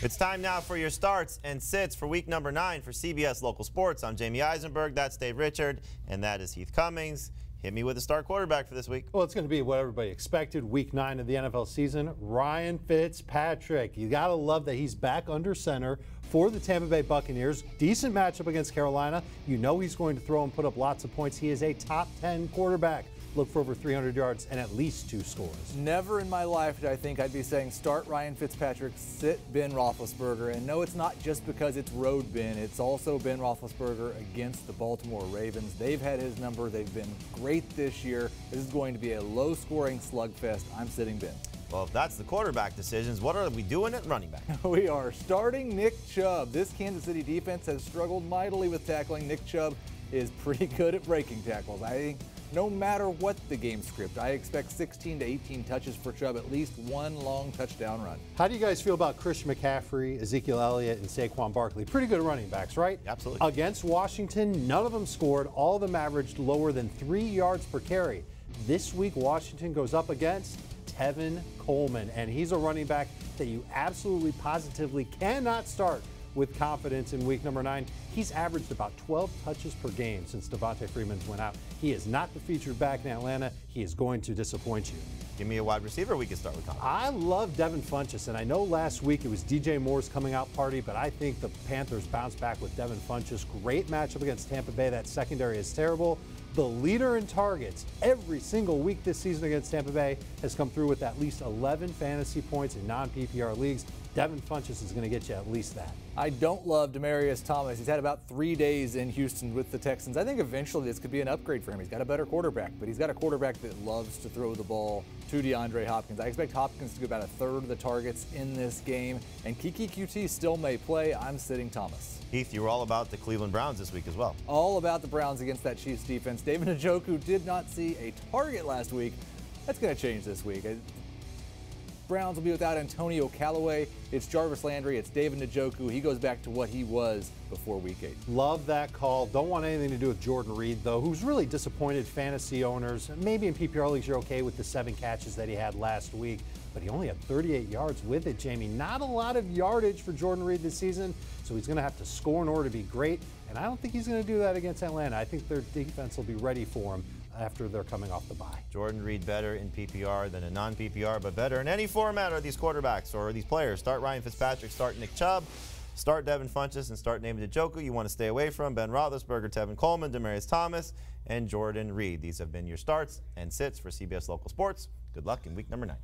It's time now for your starts and sits for week number 9 for CBS Local Sports. I'm Jamey Eisenberg, that's Dave Richard, and that is Heath Cummings. Hit me with a start quarterback for this week. Well, it's going to be what everybody expected. Week 9 of the NFL season, Ryan Fitzpatrick. You got to love that he's back under center for the Tampa Bay Buccaneers. Decent matchup against Carolina. You know he's going to throw and put up lots of points. He is a top 10 quarterback. Look for over 300 yards and at least 2 scores. Never in my life did I think I'd be saying start Ryan Fitzpatrick, sit Ben Roethlisberger. And no, it's not just because it's road Ben. It's also Ben Roethlisberger against the Baltimore Ravens. They've had his number. They've been great this year. This is going to be a low-scoring slugfest. I'm sitting Ben. Well, if that's the quarterback decisions, what are we doing at running back? We are starting Nick Chubb. This Kansas City defense has struggled mightily with tackling. Nick Chubb is pretty good at breaking tackles. I think no matter what the game script, I expect 16 to 18 touches for Chubb, at least one long touchdown run. How do you guys feel about Christian McCaffrey, Ezekiel Elliott, and Saquon Barkley? Pretty good running backs, right? Absolutely. Against Washington, none of them scored. All of them averaged lower than 3 yards per carry. This week, Washington goes up against Devin Coleman, and he's a running back that you absolutely positively cannot start with confidence in week number 9. He's averaged about 12 touches per game since Devontae Freeman's went out. He is not the featured back in Atlanta. He is going to disappoint you. Give me a wide receiver we can start with. I love Devin Funchess, and I know last week it was DJ Moore's coming out party, but I think the Panthers bounce back with Devin Funchess. Great matchup against Tampa Bay. That secondary is terrible. The leader in targets every single week this season against Tampa Bay has come through with at least 11 fantasy points in non-PPR leagues. Devin Funchess is going to get you at least that. I don't love Demaryius Thomas. He's had about 3 days in Houston with the Texans. I think eventually this could be an upgrade for him. He's got a better quarterback, but he's got a quarterback that loves to throw the ball to DeAndre Hopkins. I expect Hopkins to get about a third of the targets in this game, and Kiki QT still may play. I'm sitting Thomas. Heath, you were all about the Cleveland Browns this week as well. All about the Browns against that Chiefs defense. David Njoku did not see a target last week. That's going to change this week. Browns will be without Antonio Callaway. It's Jarvis Landry. It's David Njoku. He goes back to what he was before Week 8. Love that call. Don't want anything to do with Jordan Reed, though, who's really disappointed fantasy owners. Maybe in PPR leagues you're okay with the 7 catches that he had last week, but he only had 38 yards with it, Jamey. Not a lot of yardage for Jordan Reed this season, so he's going to have to score in order to be great, and I don't think he's going to do that against Atlanta. I think their defense will be ready for him after they're coming off the bye. Jordan Reed better in PPR than in non-PPR, but better in any format are these quarterbacks or these players. Start Ryan Fitzpatrick, start Nick Chubb, start Devin Funchess, and start David Njoku. You want to stay away from Ben Roethlisberger, Tevin Coleman, Demaryius Thomas, and Jordan Reed. These have been your starts and sits for CBS Local Sports. Good luck in week number 9.